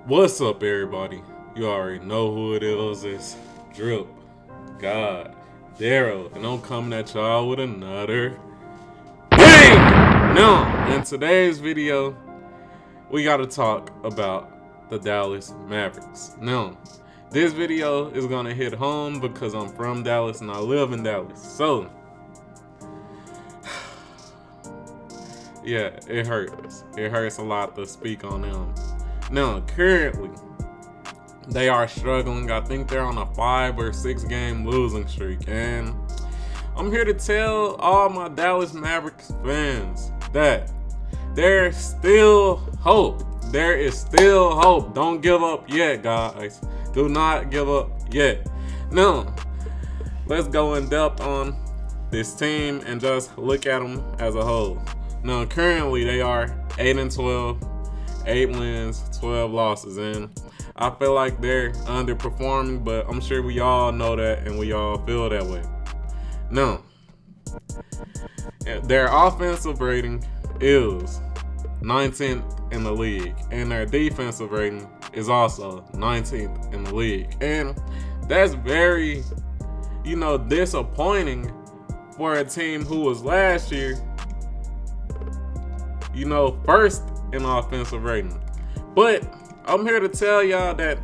What's up, everybody? You already know who it is. It's DripGodDero, and I'm coming at y'all with another bang! Now, in today's video, we gotta talk about the Dallas Mavericks. Now, this video is gonna hit home because I'm from Dallas and I live in Dallas. So, yeah, it hurts. It hurts a lot to speak on them. Now, currently, they are struggling. I think they're on a 5 or 6 game losing streak. And I'm here to tell all my Dallas Mavericks fans that there's still hope. There is still hope. Don't give up yet, guys. Do not give up yet. Now, let's go in depth on this team and just look at them as a whole. Now, currently, they are 8-12. 8 wins, 12 losses, and I feel like they're underperforming, but I'm sure we all know that and we all feel that way. Now, their offensive rating is 19th in the league, and their defensive rating is also 19th in the league. And that's very, disappointing for a team who was last year, first in offensive rating. But I'm here to tell y'all that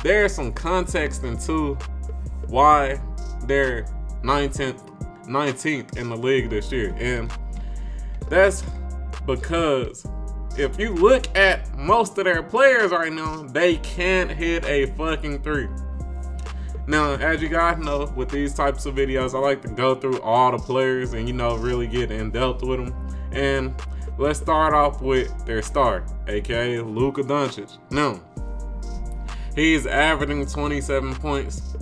there's some context into why they're 19th in the league this year. And that's because if you look at most of their players right now, they can't hit a fucking three. Now, as you guys know, with these types of videos, I like to go through all the players and, really get in depth with them. And let's start off with their star, aka Luka Doncic. Now, he's averaging 27 points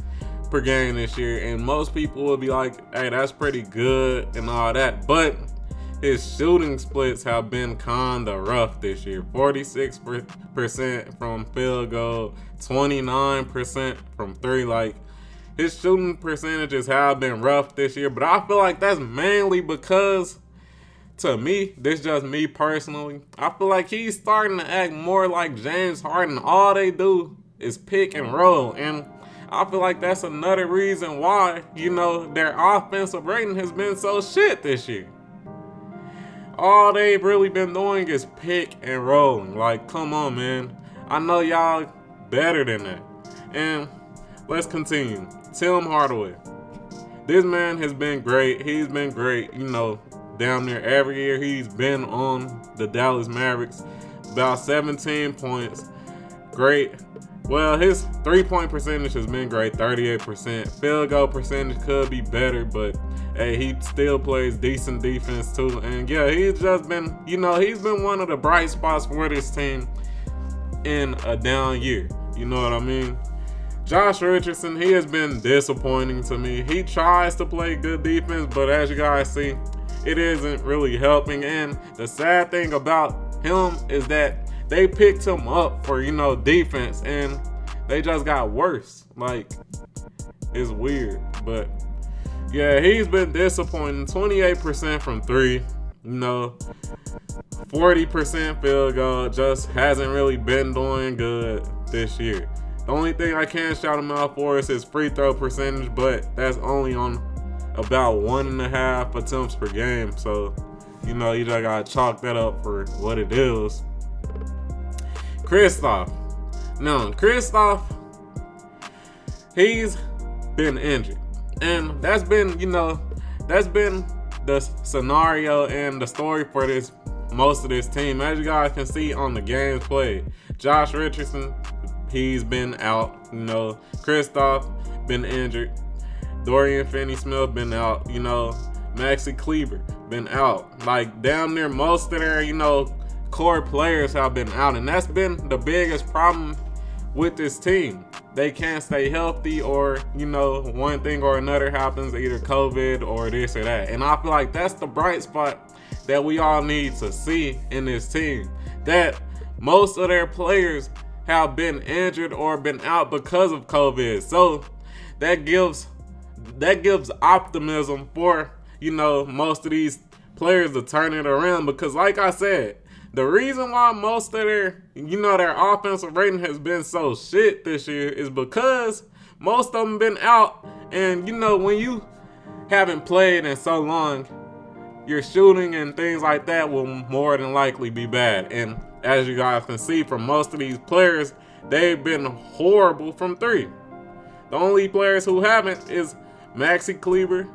per game this year, and most people will be like, hey, that's pretty good and all that. But his shooting splits have been kinda rough this year. 46% from field goal, 29% from three. Like, his shooting percentages have been rough this year, but I feel like that's mainly because, to me, this is just me personally, I feel like he's starting to act more like James Harden. All they do is pick and roll. And I feel like that's another reason why, their offensive rating has been so shit this year. All they've really been doing is pick and rolling. Like, come on, man. I know y'all better than that. And let's continue. Tim Hardaway. This man has been great. He's been great, down there every year he's been on the Dallas Mavericks. About 17 points. Great. Well, his 3-point percentage has been great, 38%. Field goal percentage could be better, but hey, he still plays decent defense too. And yeah, he's just been, he's been one of the bright spots for this team in a down year. You know what I mean? Josh Richardson, he has been disappointing to me. He tries to play good defense, but as you guys see, it isn't really helping. And the sad thing about him is that they picked him up for, defense, and they just got worse. Like, it's weird. But yeah, he's been disappointing. 28% from three, 40% field goal. Just hasn't really been doing good this year. The only thing I can shout him out for is his free throw percentage, but that's only on about 1.5 attempts per game. So, you just gotta chalk that up for what it is. Kristaps. Now, Kristaps, he's been injured. And that's been the scenario and the story for most of this team. As you guys can see on the games played, Josh Richardson, he's been out. Kristaps been injured. Dorian Finney-Smith been out. Maxi Kleber been out. Like, damn near most of their, core players have been out. And that's been the biggest problem with this team. They can't stay healthy, or, one thing or another happens, either COVID or this or that. And I feel like that's the bright spot that we all need to see in this team. That most of their players have been injured or been out because of COVID. So that gives optimism for, most of these players to turn it around, because like I said, the reason why most of their, their offensive rating has been so shit this year is because most of them been out. And, when you haven't played in so long, your shooting and things like that will more than likely be bad. And as you guys can see from most of these players, they've been horrible from three. The only players who haven't is Maxi Kleber,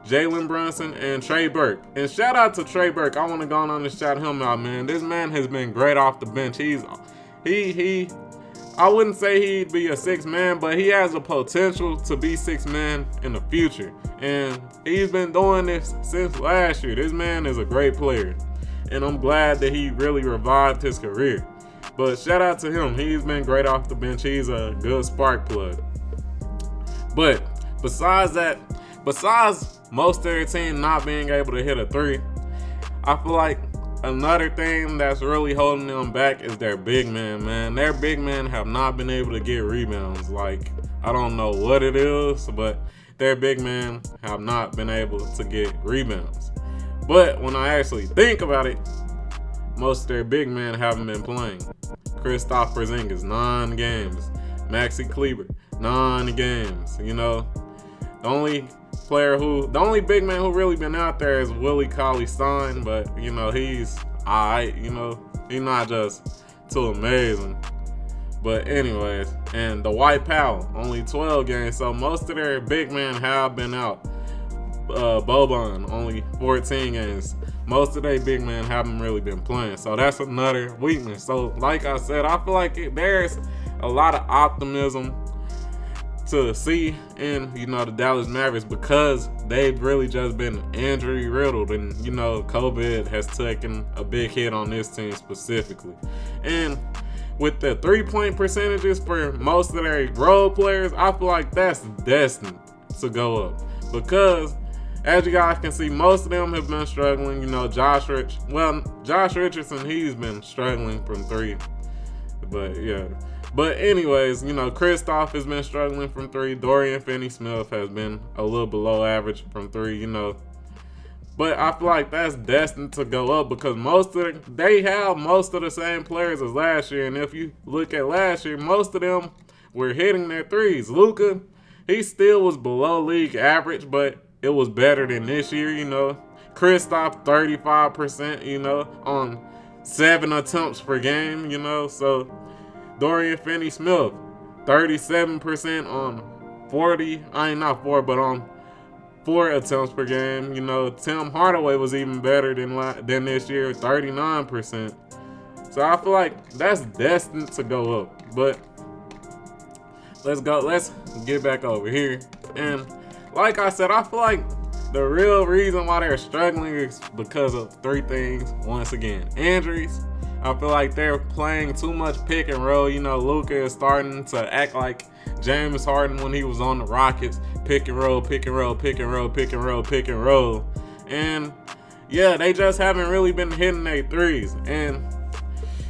Jalen Brunson, and Trey Burke. And shout out to Trey Burke. I want to go on and shout him out, man. This man has been great off the bench. I wouldn't say he'd be a sixth man, but he has the potential to be sixth man in the future. And he's been doing this since last year. This man is a great player. And I'm glad that he really revived his career. But shout out to him. He's been great off the bench. He's a good spark plug. But besides most of their team not being able to hit a three, I feel like another thing that's really holding them back is their big man. Their big men have not been able to get rebounds. Like, I don't know what it is, but their big men have not been able to get rebounds. But when I actually think about it, most of their big men haven't been playing. Kristaps Porzingis, 9 games. Maxi Kleber, 9 games. The only big man who really been out there is Willie Cauley-Stein, but he's alright. He's not just too amazing. But anyways, and the Dwight Powell, only 12 games, so most of their big men have been out. Boban, only 14 games. Most of their big men haven't really been playing, so that's another weakness. So like I said, I feel like there's a lot of optimism to see in the Dallas Mavericks because they've really just been injury riddled, and COVID has taken a big hit on this team specifically. And with the 3-point percentages for most of their role players, I feel like that's destined to go up because, as you guys can see, most of them have been struggling. Josh Richardson, he's been struggling from three, but yeah. But anyways, Kristaps has been struggling from three. Dorian Finney-Smith has been a little below average from three, But I feel like that's destined to go up because they have most of the same players as last year. And if you look at last year, most of them were hitting their threes. Luka, he still was below league average, but it was better than this year, Kristaps, 35%, on 7 attempts per game, So Dorian Finney-Smith, 37% on 4 attempts per game. Tim Hardaway was even better than this year, 39%. So I feel like that's destined to go up. But let's get back over here. And like I said, I feel like the real reason why they're struggling is because of 3 things. Once again, injuries. I feel like they're playing too much pick and roll. Luka is starting to act like James Harden when he was on the Rockets. Pick and roll, pick and roll, pick and roll, pick and roll, pick and roll. And yeah, they just haven't really been hitting their threes. And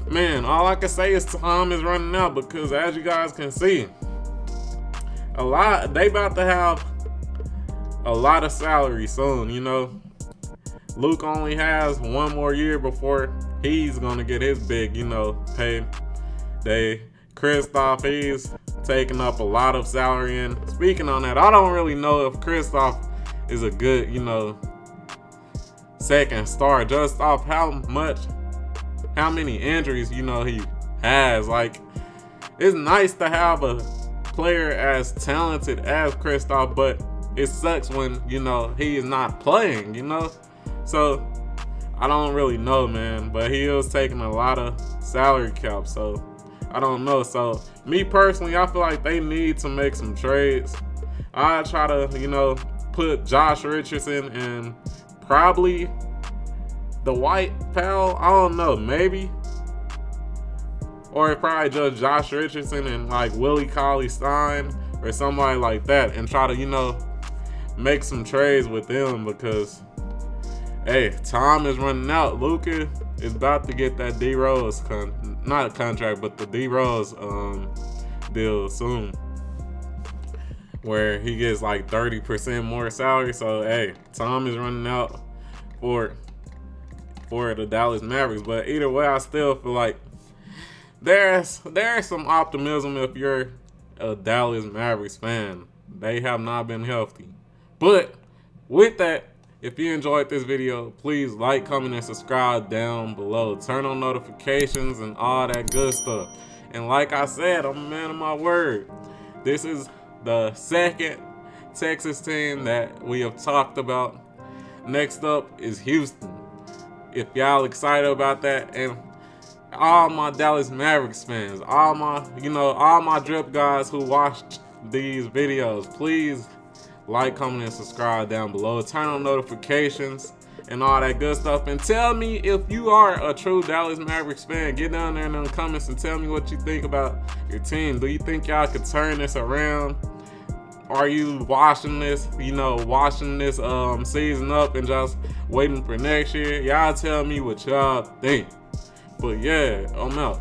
man, all I can say is time is running out because, as you guys can see, they about to have a lot of salary soon. Luke only has 1 more year before he's gonna get his big, pay. Kristaps, he's taking up a lot of salary. And speaking on that, I don't really know if Kristaps is a good, second star just off how many injuries, he has. Like, it's nice to have a player as talented as Kristaps, but it sucks when, he is not playing, So I don't really know, man, but he is taking a lot of salary cap, so I don't know. So me personally, I feel like they need to make some trades. I try to, put Josh Richardson and probably the Dwight Powell. I don't know, maybe. Or probably just Josh Richardson and like Willie Cauley-Stein or somebody like that, and try to, make some trades with them because, hey, time is running out. Luka is about to get that D-Rose not a contract, but the D-Rose deal soon, where he gets like 30% more salary. So hey, time is running out for for the Dallas Mavericks. But either way, I still feel like there's some optimism if you're a Dallas Mavericks fan. They have not been healthy. But with that, if you enjoyed this video, please like, comment, and subscribe down below. Turn on notifications and all that good stuff. And like I said, I'm a man of my word. This is the second Texas team that we have talked about. Next up is Houston. If y'all excited about that, and all my Dallas Mavericks fans, all my drip guys who watched these videos, please like, comment, and subscribe down below. Turn on notifications and all that good stuff. And tell me if you are a true Dallas Mavericks fan. Get down there in the comments and tell me what you think about your team. Do you think y'all could turn this around? Are you watching this season up and just waiting for next year? Y'all tell me what y'all think. But yeah, I'm out.